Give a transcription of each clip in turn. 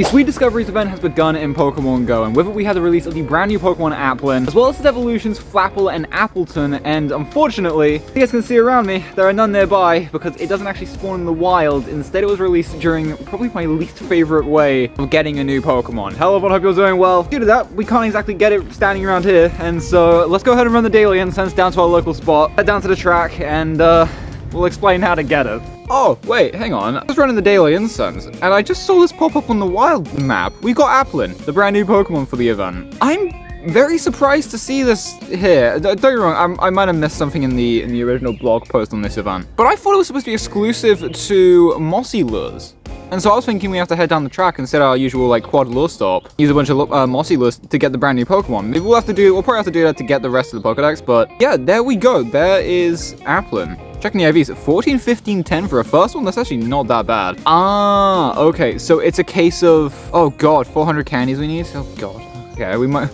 The Sweet Discoveries event has begun in Pokemon Go, and with it we have the release of the brand new Pokemon Applin, as well as its evolutions Flapple and Appleton, and unfortunately, as you guys can see around me, there are none nearby, because it doesn't actually spawn in the wild. Instead, it was released during probably my least favorite way of getting a new Pokemon. Hello everyone, hope you're doing well. Due to that, we can't exactly get it standing around here, and so let's go ahead and run the daily incense down to our local spot, head down to the track, and we'll explain how to get it. Oh, wait, hang on. I was running the daily incense, and I just saw this pop up on the wild map. We got Applin, the brand new Pokemon for the event. I'm very surprised to see this here. Don't get me wrong, I might have missed something in the original blog post on this event, but I thought it was supposed to be exclusive to Mossy Lures. And so I was thinking we have to head down the track instead of our usual, like, quad lure stop. Use a bunch of Mossy Lures to get the brand new Pokemon. Maybe we'll probably have to do that to get the rest of the Pokedex, but yeah, there we go. There is Applin. Checking the IVs, 14, 15, 10 for a first one? That's actually not that bad. Ah, okay, so it's a case of, oh god, 400 candies we need? Oh god. Okay, we might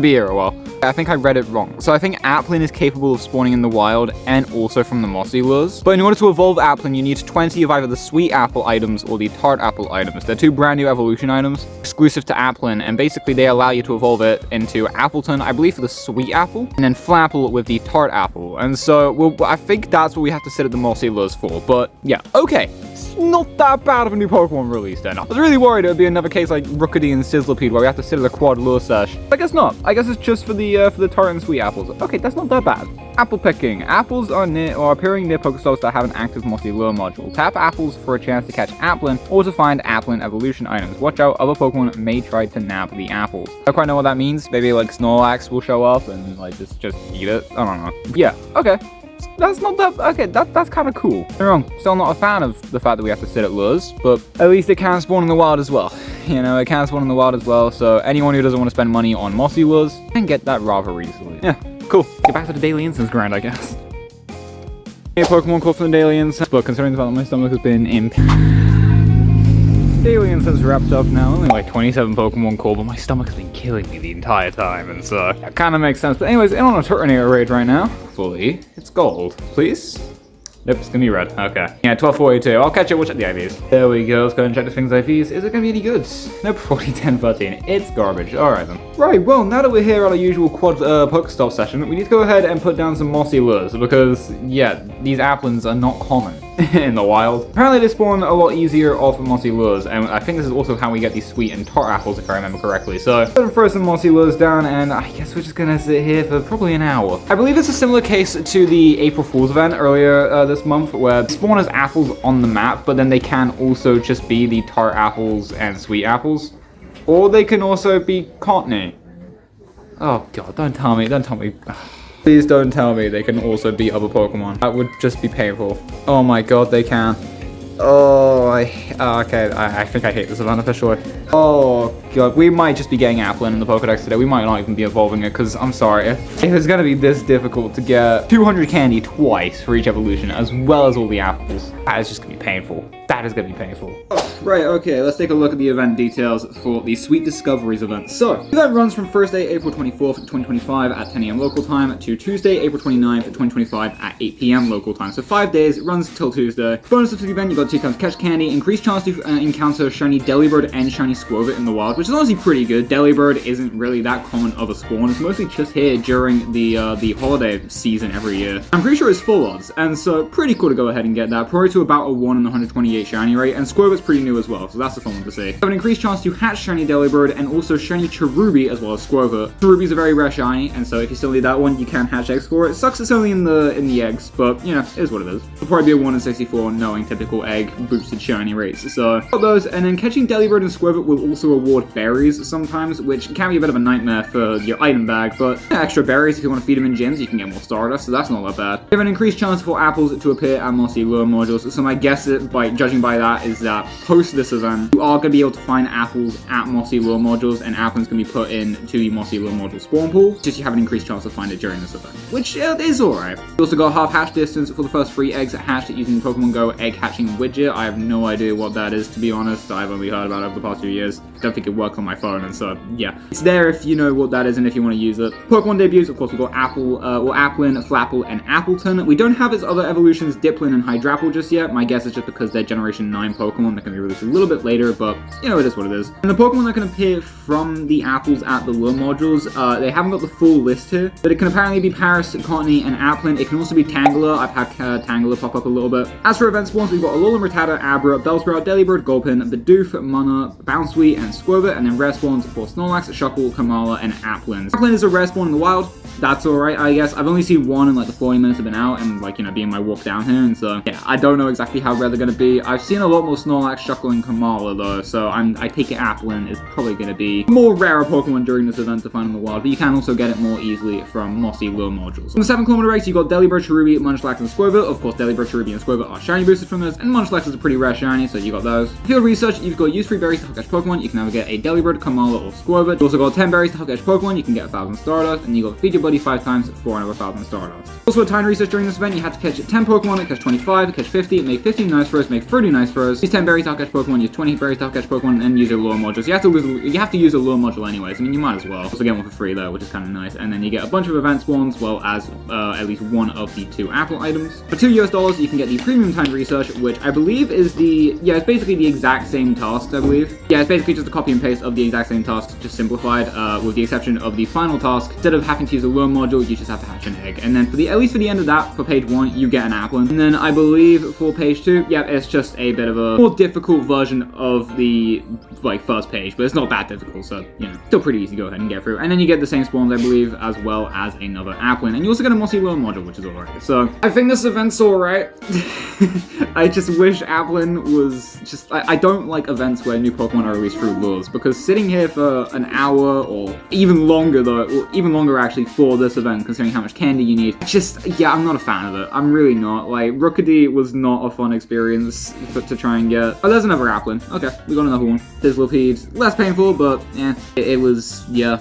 be here a while. I think I read it wrong. So I think Applin is capable of spawning in the wild and also from the Mossy Lures. But in order to evolve Applin, you need 20 of either the Sweet Apple items or the Tart Apple items. They're two brand new evolution items, exclusive to Applin, and basically they allow you to evolve it into Appleton, I believe for the Sweet Apple, and then Flapple with the Tart Apple. And so, I think that's what we have to sit at the Mossy Lures for. But yeah, okay. It's not that bad of a new Pokemon release then. I was really worried it would be another case like Rookidee and Sizzlipede where we have to sit at a quad lure sesh. I guess not. I guess it's just for the Tart and Sweet Apples. Okay, that's not that bad. Apple picking. Apples are appearing near Pokestops that have an active Mossy Lure module. Tap apples for a chance to catch Applin or to find Applin evolution items. Watch out, other Pokemon may try to nab the apples. I don't quite know what that means. Maybe like Snorlax will show up and like just eat it. I don't know. Yeah, okay. That's not that, okay, that's kind of cool. Don't get me wrong, still not a fan of the fact that we have to sit at lures, but at least it can spawn in the wild as well. You know, it can spawn in the wild as well, so anyone who doesn't want to spend money on Mossy Lures can get that rather easily. Yeah, cool. Get back to the daily instance grind, I guess. A Pokemon call from the daily instance, but considering the fact that my stomach has been in daily instance wrapped up now, only like 27 Pokemon call, but my stomach has been killing me the entire time, and so that kind of makes sense. But anyways, in on a Turtonator raid right now. Fully, it's gold, please. Nope, it's gonna be red. Okay. Yeah, 1242. I'll catch it. We'll check the IVs. There we go. Let's go and check the things IVs. Is it gonna be any good? Nope, 40, 10, 13. It's garbage. Alright then. Right, well, now that we're here at our usual quad Pokestop session, we need to go ahead and put down some Mossy Lures because, yeah, these Applins are not common in the wild. Apparently they spawn a lot easier off of Mossy Lures, and I think this is also how we get these Sweet and Tart Apples, if I remember correctly. So, I'm gonna throw some Mossy Lures down, and I guess we're just gonna sit here for probably an hour. I believe it's a similar case to the April Fool's event earlier this month, where they spawn as apples on the map, but then they can also just be the Tart Apples and Sweet Apples. Or they can also be Cottony. Oh god, don't tell me. Please don't tell me they can also be other Pokemon. That would just be painful. Oh my god, they can. Oh, okay, I think I hate this event officially. Oh god, we might just be getting Applin in the Pokedex today. We might not even be evolving it, because I'm sorry. If it's gonna be this difficult to get 200 candy twice for each evolution, as well as all the apples, that is just gonna be painful. That is gonna be painful. Right, okay, let's take a look at the event details for the Sweet Discoveries event. So, the event runs from Thursday, April 24th, 2025 at 10 AM local time to Tuesday, April 29th, 2025 at 8 PM local time. So 5 days, it runs till Tuesday. Bonus of the event, you got 2 times catch candy, increased chance to encounter shiny Delibird and shiny Squirtle in the wild, which is honestly pretty good. Delibird isn't really that common of a spawn. It's mostly just here during the holiday season every year. I'm pretty sure it's full odds, and so pretty cool to go ahead and get that. Probably to about a 1 in 128 shiny rate, and Squirtle's pretty new as well, so that's a fun one to see. Have an increased chance to hatch shiny Delibird and also shiny Cherubi as well as Squirtle. Cherubi's a very rare shiny, and so if you still need that one, you can hatch eggs for it. It sucks it's only in the eggs, but you know, it is what it is. It'll probably be a 1 in 64 knowing typical egg boosted shiny rates. So got those, and then catching Delibird and Squirtle will also award berries sometimes, which can be a bit of a nightmare for your item bag, but extra berries if you want to feed them in gyms, you can get more Stardust, so that's not that bad. You have an increased chance for apples to appear at Mossy Lure modules, so my guess judging by that is that post this event, you are going to be able to find apples at Mossy Lure modules, and Applin's going to be put into the Mossy Lure module spawn pool, just you have an increased chance to find it during this event, which is alright. You also got half hatch distance for the first 3 eggs hatched using the Pokemon Go egg hatching widget. I have no idea what that is, to be honest. I've only heard about it over the past few years. Don't think it works on my phone, and so yeah, it's there if you know what that is and if you want to use it. Pokemon debuts, of course, we've got Applin, Flapple, and Appleton. We don't have its other evolutions, Diplin and Hydrapple, just yet. My guess is just because they're generally Generation 9 Pokemon that can be released a little bit later, but, you know, it is what it is. And the Pokemon that can appear from the apples at the lure modules, they haven't got the full list here, but it can apparently be Paris, Cottony, and Applin. It can also be Tangela. I've had Tangela pop up a little bit. As for event spawns, we've got Alolan Rattata, Abra, Bellsprout, Delibird, Gulpin, Bidoof, Mana, Bounsweet, and Squirtle, and then rare spawns for Snorlax, Shuckle, Kamala, and Applin. Applin is a rare spawn in the wild. That's alright, I guess. I've only seen one in like the 40 minutes I've been out and like, you know, being my walk down here, and so, yeah, I don't know exactly how rare they're gonna be. I've seen a lot more Snorlax, Shuckle, and Kamala though, so I take it Applin is probably gonna be more rarer Pokemon during this event to find in the wild, but you can also get it more easily from mossy lure modules. On the 7-kilometer race, you got Delibird, Cherubi, Munchlax, and Squirtle. Of course, Delibird, Cherubi, and Squirtle are shiny boosted from this, and Munchlax is a pretty rare shiny, so you got those. Field research, you've got use 3 berries to hook catch Pokemon. You can either get a Delibird, Kamala, or Squirtle. You also got 10 berries to hook catch Pokemon. You can get 1,000 Stardust, and you got feed your buddy 5 times for another 1,000 Stardust. Also, a time research during this event, you had to catch 10 Pokemon, catch 25, catch 50, make 15 nice throws, make 30 nice throws. Use 10 berries to hook catch Pokemon, use 20 berries to hook catch Pokemon, and use your lure modules. You have to use a lure module anyways. I mean, you might as well. Also get one for free though, which is kind of nice. And then you get a bunch of event spawns, as well as at least one of the 2 Apple items. For $2 US, you can get the premium time research, which I believe is it's basically the exact same task, I believe. Yeah, it's basically just a copy and paste of the exact same task, just simplified, with the exception of the final task. Instead of having to use a lure module, you just have to hatch an egg. And then at least for the end of that, for page 1, you get an Applin. And then I believe for page 2, yeah, it's just a bit of a more difficult version of the first page, but it's not that difficult, so, you know, still pretty easy to go ahead and get through. And then you get the same spawns, I believe, as well as another Applin. And you also get a mossy lure module, which is alright. So I think this event's alright. I just wish Applin was just... I don't like events where new Pokemon are released through lures, because sitting here for an hour, or even longer though, or even longer actually for this event, considering how much candy you need, just, yeah, I'm not a fan of it. I'm really not. Like, Rookedy was not a fun experience to try and get. Oh, there's another Applin. Okay, we got another one. Sizzlipede. Less painful, but, yeah, it was, yeah,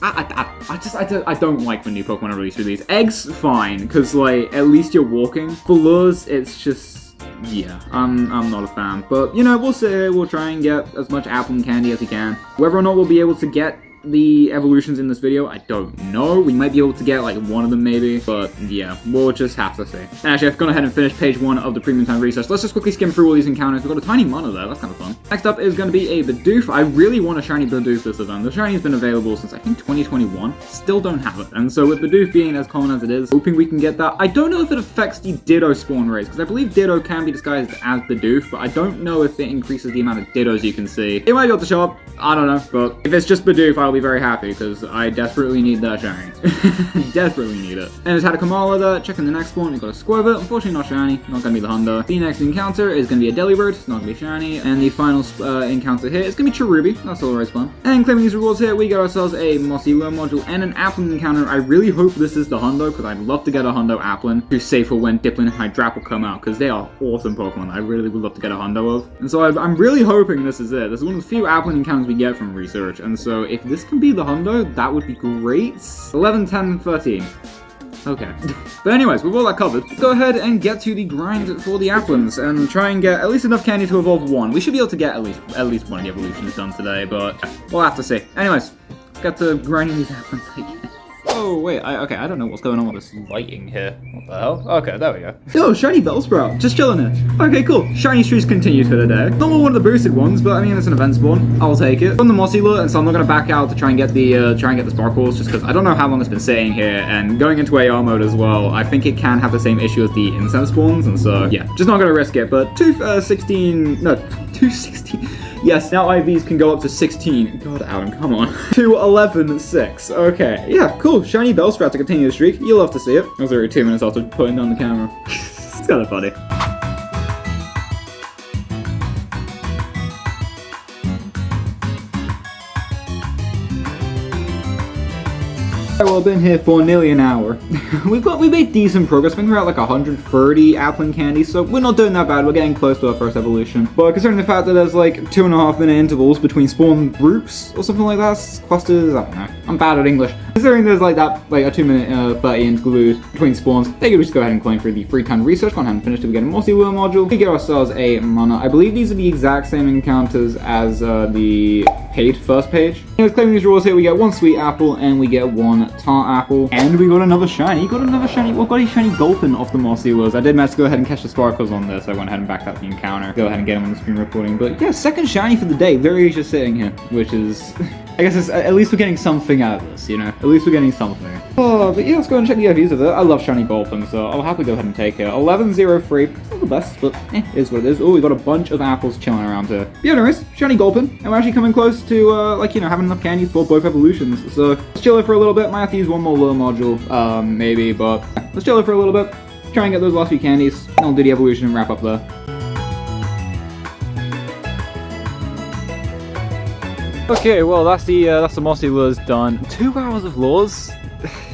I don't like when new Pokemon are released through these. Eggs, fine, because, like, at least you're walking. For lures, it's just, yeah, I'm not a fan. But, you know, we'll see. We'll try and get as much Applin candy as we can. Whether or not we'll be able to get the evolutions in this video, I don't know. We might be able to get like one of them maybe, but yeah, we'll just have to see. Actually, I've gone ahead and finished page 1 of the premium time research. Let's just quickly skim through all these encounters. We've got a tiny Mana there, that's kind of fun. Next up is going to be a Bidoof. I really want a shiny Bidoof this event. The shiny's been available since I think 2021. Still don't have it, and so with Bidoof being as common as it is, hoping we can get that. I don't know if it affects the Ditto spawn rates, because I believe Ditto can be disguised as Bidoof, but I don't know if it increases the amount of Dittos you can see. It might be able to show up, I don't know, but if it's just Bidoof, I'll be very happy, because I desperately need that shiny. Desperately need it. And it's had a Kamala there. Checking the next spawn, we've got a Squirtle. Unfortunately not shiny, not gonna be the Hundo. The next encounter is gonna be a Delibird, it's not gonna be shiny. And the final encounter here is gonna be Cherubi, that's always fun. And claiming these rewards here, we get ourselves a mossy lure module and an Applin encounter. I really hope this is the Hundo, because I'd love to get a Hundo Applin to save for when Dipplin and Hydrapple come out, because they are awesome Pokemon I really would love to get a Hundo of. And so I'm really hoping this is it. This is one of the few Applin encounters we get from research, and so if this can be the Hundo, that would be great. 11, 10, 13. Okay. But anyways, with all that covered, go ahead and get to the grind for the Applins and try and get at least enough candy to evolve one. We should be able to get at least one of the evolutions done today, but we'll have to see. Anyways, get to grinding these Applins, I guess. Oh, wait, okay, I don't know what's going on with this lighting here. What the hell? Okay, there we go. Oh, shiny Bellsprout, just chilling here. Okay, cool. Shiny streaks continued for the day. Not one of the boosted ones, but I mean, it's an event spawn. I'll take it. On the mossy lure, and so I'm not gonna back out to try and get the sparkles, just because I don't know how long it's been sitting here, and going into AR mode as well, I think it can have the same issue as the incense spawns, and so, yeah, just not gonna risk it, but 216. Yes, now IVs can go up to 16. God, Adam, come on. 211.6. Okay, yeah, cool. Shiny Bellsprout to continue the streak. You'll love to see it. I was already 2 minutes after putting down the camera. It's kind of funny. Well, I've been here for nearly an hour. we made decent progress. I think we're at like 130 Applin candy, so we're not doing that bad. We're getting close to our first evolution. But considering the fact that there's like 2.5 minute intervals between spawn groups or something like that, clusters, I don't know. I'm bad at English. Considering there's like that, like a 2 minute 30 interlude between spawns, they could just go ahead and claim for the free time research. Gone ahead and finished it. We get a mossy lure module. We get ourselves a Mana. I believe these are the exact same encounters as the paid first page. Anyways, claiming these rewards here, we get 1 sweet apple and we get 1 tart apple. And we got another shiny. Well, got a shiny Gulpin off the Mossy Lures. I did manage to go ahead and catch the sparkles on this, so I went ahead and backed up the encounter. Go ahead and get him on the screen recording. But yeah, second shiny for the day. Very just sitting here, which is... I guess at least we're getting something out of this, you know? At least we're getting something. Oh, but yeah, let's go and check the IVs of it. I love shiny Gulpin, so I'll happily go ahead and take it. 11-0 not the best, but is what it is. Oh, we got a bunch of apples chilling around here. Yeah, anyways, shiny Gulpin, and we're actually coming close to, like, you know, having enough candy for both evolutions. So let's chill it for a little bit. Might have to use one more lure module, maybe, but let's chill it for a little bit. Try and get those last few candies, and I'll do the evolution and wrap up there. Okay, well that's the Mossy Lures done. 2 hours of lures?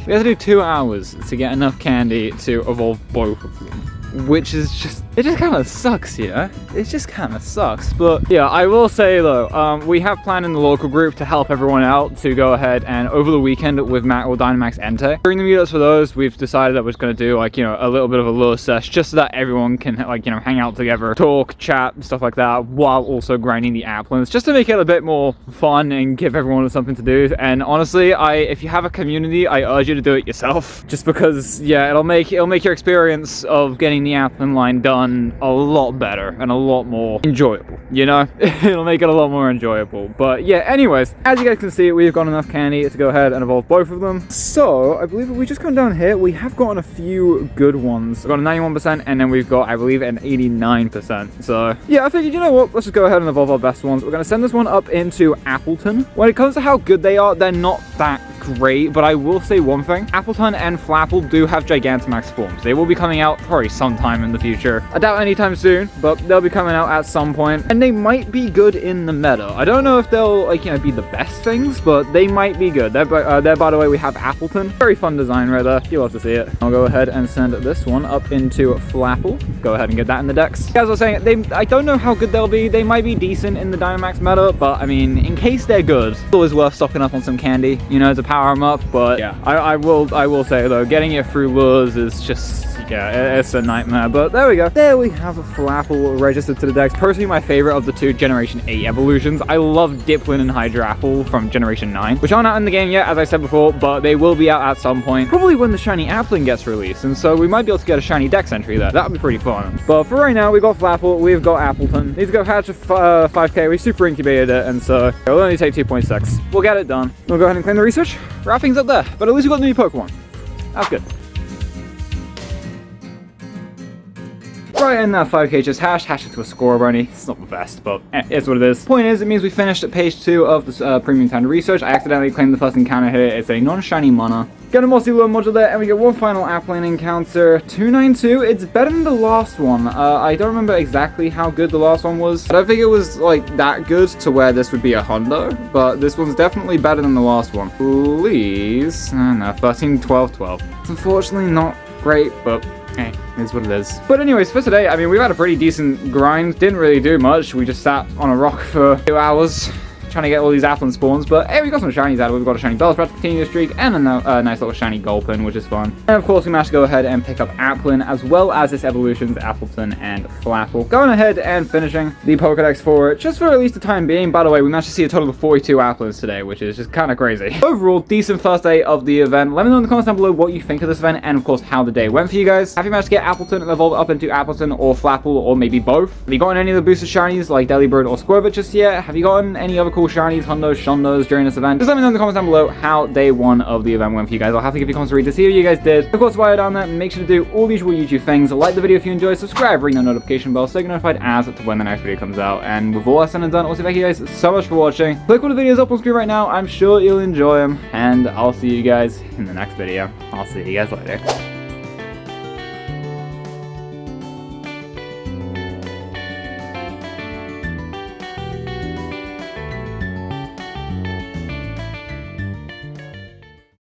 We have to do 2 hours to get enough candy to evolve both of them. Which is just, it just kind of sucks, you know? It just kind of sucks. But yeah, I will say though, we have planned in the local group to help everyone out to go ahead and over the weekend with Dynamax Entei. During the meetups for those, we've decided that we're just going to do like, you know, a little bit of a lure sesh just so that everyone can like, you know, hang out together, talk, chat, stuff like that, while also grinding the Applins, just to make it a bit more fun and give everyone something to do. And honestly, if you have a community, I urge you to do it yourself, just because, yeah, it'll make your experience of getting the Applin line done a lot better and a lot more enjoyable, you know? It'll make it a lot more enjoyable. But yeah, anyways, as you guys can see, we've got enough candy to go ahead and evolve both of them. So I believe if we just come down here, we have gotten a few good ones. We've got a 91% and then we've got, I believe, an 89%. So yeah, I figured, you know what, let's just go ahead and evolve our best ones. We're going to send this one up into Appleton. When it comes to how good they are, they're not that great, but I will say one thing. Appleton and Flapple do have Gigantamax forms. They will be coming out probably sometime in the future. I doubt anytime soon, but they'll be coming out at some point, and they might be good in the meta. I don't know if they'll, like, you know, be the best things, but they might be good. There, by the way, we have Appleton. Very fun design right there. You'll have to see it. I'll go ahead and send this one up into Flapple. Go ahead and get that in the decks. As I was saying, I don't know how good they'll be. They might be decent in the Dynamax meta, but I mean, in case they're good, it's always worth stocking up on some candy, you know, to power them up. But yeah, I will say though, getting it through lures is just, yeah, it's a nightmare. But there we go. There we have a Flapple registered to the decks. Personally, my favorite of the 2 Generation 8 evolutions. I love Applin and Hydrapple from Generation 9, which aren't out in the game yet, as I said before, but they will be out at some point. Probably when the shiny Applin gets released, and so we might be able to get a shiny dex entry there. That would be pretty fun. But for right now, we've got Flapple, we've got Appleton. Need to go hatch a 5k. We super incubated it, and so it'll only take 2.6. We'll get it done. We'll go ahead and claim the research. Wrap things up there. But at least we got the new Pokemon. That's good. Right, and that 5k just hashed it to a score bunny. It's not the best, but it's what it is. Point is, it means we finished at page 2 of the premium time research. I accidentally claimed the first encounter here. It's a non-shiny mana. Get a Mossy Lure module there, and we get one final Applin encounter. 292. It's better than the last one. I don't remember exactly how good the last one was. I don't think it was like that good to where this would be a hundo, but this one's definitely better than the last one. Please. No, 13, 12, 12. It's unfortunately not great, but hey, it's what it is. But anyways, for today, I mean, we've had a pretty decent grind. Didn't really do much. We just sat on a rock for 2 hours. Trying to get all these Applin spawns, but hey, we got some shinies out of it. We've got a shiny Bellsprout to continue the streak, and a nice little shiny Gulpin, which is fun. And of course, we managed to go ahead and pick up Applin, as well as its evolutions, Appleton and Flapple. Going ahead and finishing the Pokedex for it, just for at least the time being. By the way, we managed to see a total of 42 Applins today, which is just kind of crazy. Overall, decent first day of the event. Let me know in the comments down below what you think of this event, and of course, how the day went for you guys. Have you managed to get Appleton and evolve up into Appleton or Flapple, or maybe both? Have you gotten any of the boosted shinies, like Delibird or Squirtle just yet? Have you gotten any other cool shinies, Hundos, Shondos during this event? Just let me know in the comments down below how day 1 of the event went for you guys. I'll have to give you comments to read to see how you guys did. Of course, while you're down there, make sure to do all the usual YouTube things. Like the video if you enjoyed, subscribe, ring the notification bell so you get notified as to when the next video comes out. And with all that said and done, also thank you guys so much for watching. Click all the videos up on screen right now. I'm sure you'll enjoy them, and I'll see you guys in the next video. I'll see you guys later.